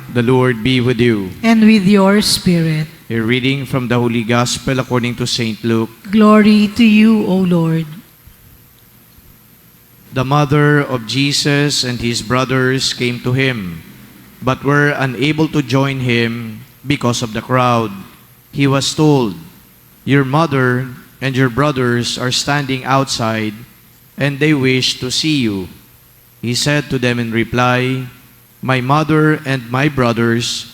The Lord be with you. And with your spirit. A reading from the Holy Gospel according to St. Luke. Glory to you, O Lord. The mother of Jesus and his brothers came to him, but were unable to join him because of the crowd. He was told, "Your mother and your brothers are standing outside, and they wish to see you." He said to them in reply, "My mother and my brothers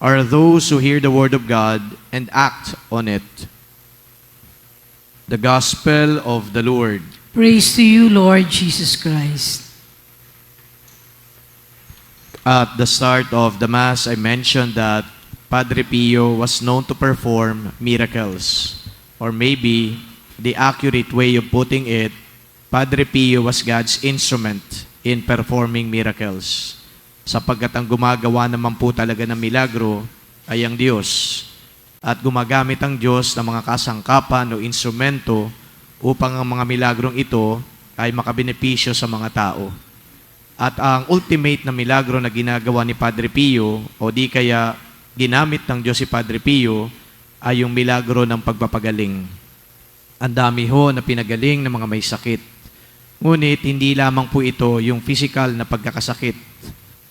are those who hear the word of God and act on it." The Gospel of the Lord. Praise to you, Lord Jesus Christ. At the start of the Mass, I mentioned that Padre Pio was known to perform miracles. Or maybe, the accurate way of putting it, Padre Pio was God's instrument in performing miracles. Sapagkat ang gumagawa naman po talaga ng milagro ay ang Diyos. At gumagamit ang Diyos ng mga kasangkapan o instrumento upang ang mga milagrong ito ay makabenepisyo sa mga tao. At ang ultimate na milagro na ginagawa ni Padre Pio, o di kaya ginamit ng Diyos si Padre Pio, ay yung milagro ng pagpapagaling. Ang dami ho na pinagaling ng mga may sakit. Ngunit hindi lamang po ito yung physical na pagkakasakit.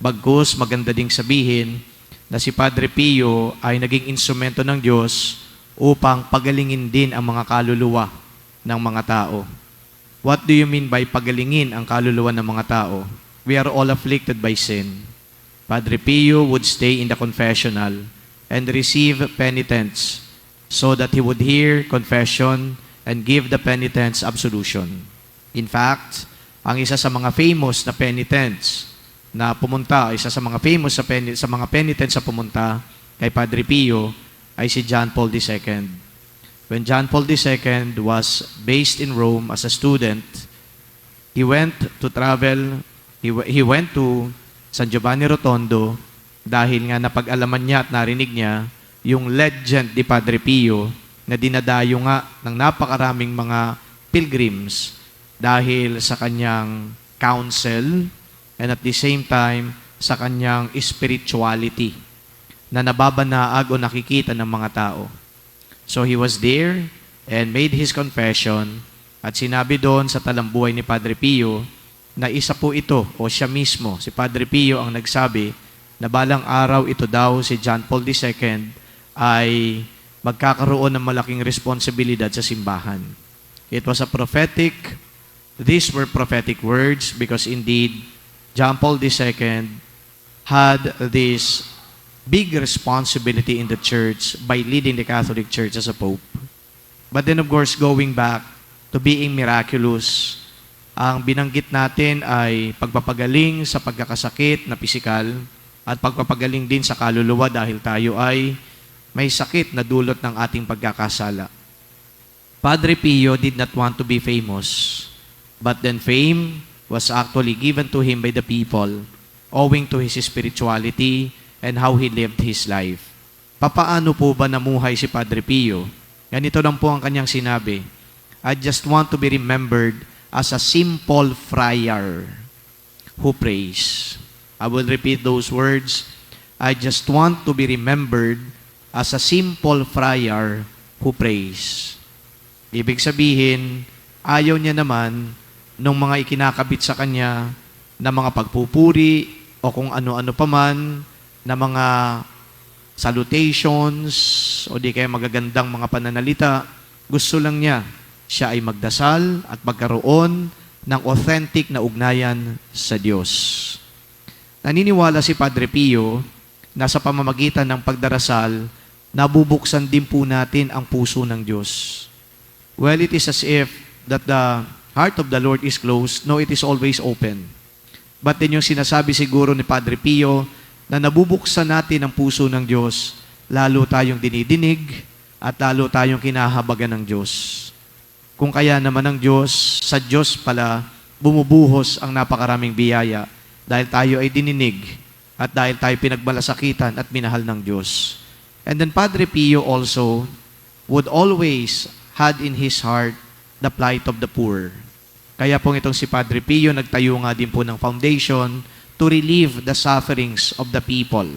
Bagkus maganda ding sabihin na si Padre Pio ay naging instrumento ng Diyos upang pagalingin din ang mga kaluluwa ng mga tao. What do you mean by pagalingin ang kaluluwa ng mga tao? We are all afflicted by sin. Padre Pio would stay in the confessional and receive penitence so that he would hear confession and give the penitents absolution. In fact, ang isa sa mga famous na penitents na pumunta, isa sa mga famous sa mga penitents na pumunta kay Padre Pio ay si John Paul II. When John Paul II was based in Rome as a student, he went to San Giovanni Rotondo dahil nga napag-alaman niya at narinig niya yung legend ni Padre Pio na dinadayo nga ng napakaraming mga pilgrims dahil sa kanyang counsel and at the same time sa kanyang spirituality na nababanaag o nakikita ng mga tao. So he was there and made his confession at sinabi doon sa talambuhay ni Padre Pio na isa po ito o siya mismo, si Padre Pio ang nagsabi na balang araw ito daw si John Paul II ay magkakaroon ng malaking responsibilidad sa simbahan. It was a prophetic, these were prophetic words because indeed John Paul II had this big responsibility in the church by leading the Catholic Church as a Pope. But then of course, going back to being miraculous, ang binanggit natin ay pagpapagaling sa pagkakasakit na pisikal at pagpapagaling din sa kaluluwa dahil tayo ay may sakit na dulot ng ating pagkakasala. Padre Pio did not want to be famous, but then fame was actually given to him by the people owing to his spirituality and how he lived his life. Papaano po ba namuhay si Padre Pio? Ganito lang po ang kanyang sinabi, "I just want to be remembered as a simple friar who prays." I will repeat those words. I just want to be remembered as a simple friar who prays. Ibig sabihin, ayaw niya naman nung mga ikinakabit sa kanya na mga pagpupuri o kung ano-ano paman na mga salutations o di kaya magagandang mga pananalita. Gusto lang niya siya ay magdasal at magkaroon ng authentic na ugnayan sa Diyos. Naniniwala si Padre Pio na sa pamamagitan ng pagdarasal, nabubuksan din po natin ang puso ng Diyos. Well, it is as if that the heart of the Lord is closed. No, it is always open. But then yung sinasabi siguro ni Padre Pio na nabubuksan natin ang puso ng Diyos, lalo tayong dinidinig at lalo tayong kinahabagan ng Diyos. Kung kaya naman ng Diyos, sa Diyos pala, bumubuhos ang napakaraming biyaya dahil tayo ay dininig at dahil tayo pinagmalasakitan at minahal ng Diyos. And then Padre Pio also would always had in his heart the plight of the poor. Kaya pong itong si Padre Pio, nagtayo nga din po ng foundation to relieve the sufferings of the people.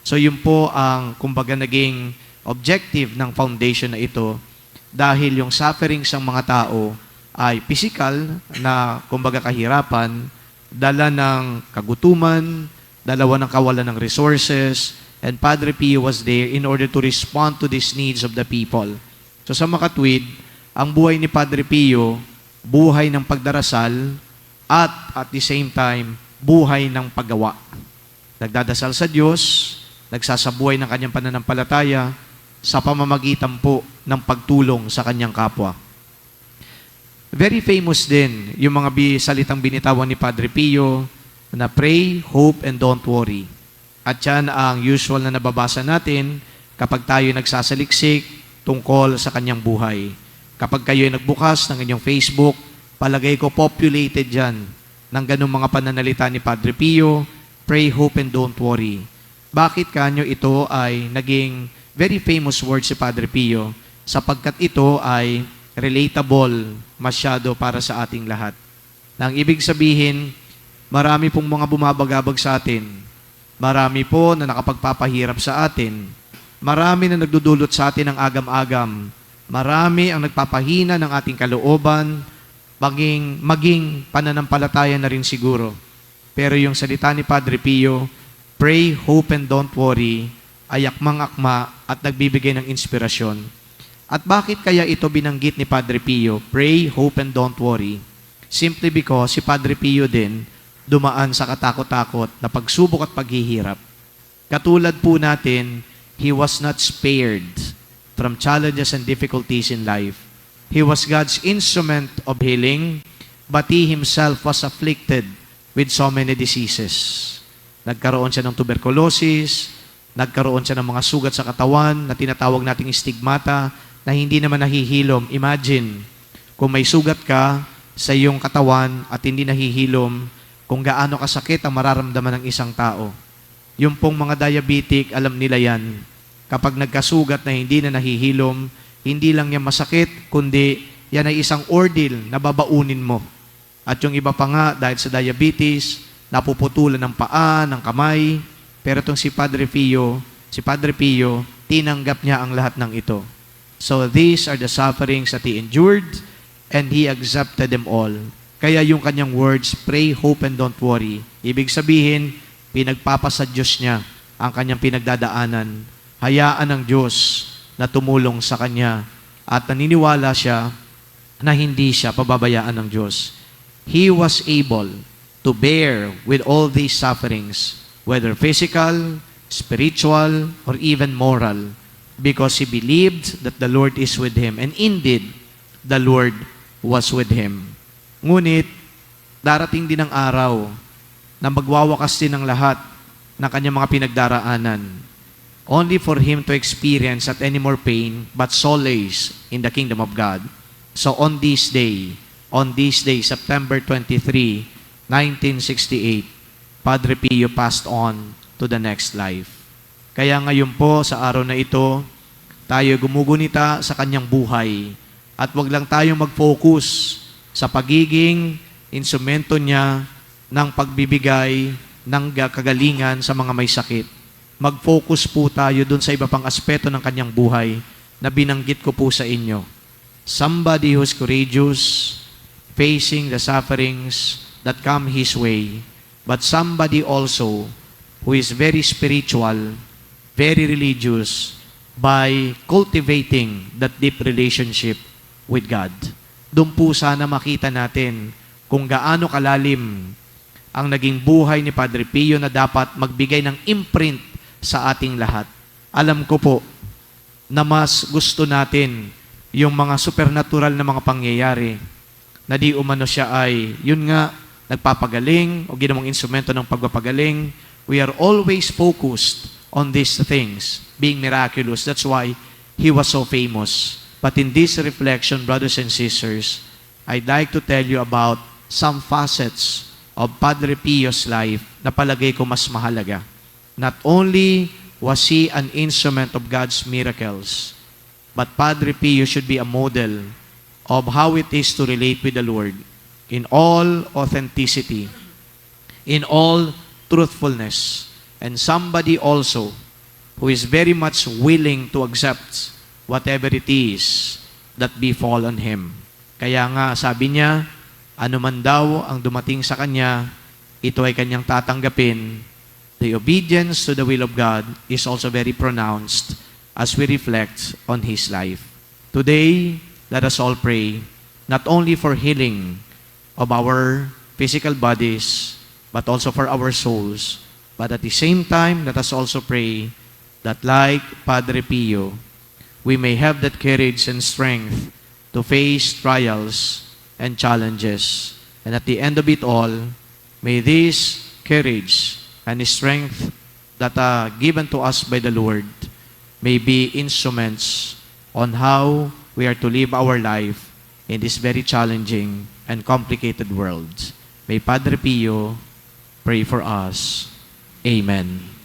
So yun po ang kumbaga naging objective ng foundation na ito dahil yung sufferings ng mga tao ay physical na kumbaga kahirapan, dala ng kagutuman, dalawa ng kawalan ng resources, and Padre Pio was there in order to respond to these needs of the people. So sa makatwid, ang buhay ni Padre Pio, buhay ng pagdarasal at the same time, buhay ng paggawa. Nagdadasal sa Diyos, nagsasabuhay ng kanyang pananampalataya sa pamamagitan po ng pagtulong sa kanyang kapwa. Very famous din yung mga salitang binitawan ni Padre Pio na pray, hope, and don't worry. At yan ang usual na nababasa natin kapag tayo nagsasaliksik tungkol sa kanyang buhay. Kapag kayo ay nagbukas ng inyong Facebook, palagay ko populated yan ng ganung mga pananalita ni Padre Pio, pray, hope, and don't worry. Bakit kanyo ito ay naging very famous word si Padre Pio? Sapagkat ito ay relatable masyado para sa ating lahat. Nang ibig sabihin, marami pong mga bumabagabag sa atin. Marami po na nakapagpapahirap sa atin. Marami na nagdudulot sa atin ng agam-agam. Marami ang nagpapahina ng ating kalooban, maging pananampalataya na rin siguro. Pero yung salita ni Padre Pio, pray, hope, and don't worry, ay akmang-akma at nagbibigay ng inspirasyon. At bakit kaya ito binanggit ni Padre Pio, pray, hope, and don't worry? Simply because si Padre Pio din dumaan sa katakot-takot na pagsubok at paghihirap. Katulad po natin, he was not spared from challenges and difficulties in life. He was God's instrument of healing, but he himself was afflicted with so many diseases. Nagkaroon siya ng tuberculosis, nagkaroon siya ng mga sugat sa katawan na tinatawag nating stigmata na hindi naman nahihilom. Imagine, kung may sugat ka sa iyong katawan at hindi nahihilom, kung gaano kasakit ang mararamdaman ng isang tao. Yung pong mga diabetic, alam nila yan. Kapag nagkasugat na hindi na nahihilom, hindi lang yan masakit, kundi yan ay isang ordeal na babaunin mo. At yung iba pa nga, dahil sa diabetes, napuputulan ng paa, ng kamay. Pero itong si Padre Pio, tinanggap niya ang lahat ng ito. So these are the sufferings that he endured, and he accepted them all. Kaya yung kanyang words, pray, hope, and don't worry. Ibig sabihin, pinagpapasa Diyos niya ang kanyang pinagdadaanan. Hayaan ng Diyos na tumulong sa kanya at naniniwala siya na hindi siya pababayaan ng Diyos. He was able to bear with all these sufferings, whether physical, spiritual, or even moral, because he believed that the Lord is with him. And indeed, the Lord was with him. Ngunit, darating din ang araw na magwawakas din ang lahat ng kanyang mga pinagdaraanan, only for him to experience at any more pain, but solace in the kingdom of God. So on this day, September 23, 1968, Padre Pio passed on to the next life. Kaya ngayon po, sa araw na ito, tayo gumugunita sa kanyang buhay at wag lang tayong mag-focus sa pagiging instrumento niya ng pagbibigay ng kagalingan sa mga may sakit. Mag-focus po tayo dun sa iba pang aspeto ng kanyang buhay na binanggit ko po sa inyo. Somebody who's courageous, facing the sufferings that come his way, but somebody also who is very spiritual, very religious, by cultivating that deep relationship with God. Doon po sana makita natin kung gaano kalalim ang naging buhay ni Padre Pio na dapat magbigay ng imprint sa ating lahat. Alam ko po na mas gusto natin yung mga supernatural na mga pangyayari na di umano siya ay, yun nga, nagpapagaling o ginawang instrumento ng pagpapagaling. We are always focused on these things, being miraculous. That's why he was so famous. But in this reflection, brothers and sisters, I'd like to tell you about some facets of Padre Pio's life na palagay ko mas mahalaga. Not only was he an instrument of God's miracles, but Padre Pio should be a model of how it is to relate with the Lord in all authenticity, in all truthfulness, and somebody also who is very much willing to accept whatever it is that befall on him. Kaya nga, sabi niya, ano man daw ang dumating sa kanya, ito ay kanyang tatanggapin. The obedience to the will of God is also very pronounced as we reflect on his life. Today, let us all pray, not only for healing of our physical bodies, but also for our souls. But at the same time, let us also pray that like Padre Pio, we may have that courage and strength to face trials and challenges. And at the end of it all, may this courage and strength that are given to us by the Lord may be instruments on how we are to live our life in this very challenging and complicated world. May Padre Pio pray for us. Amen.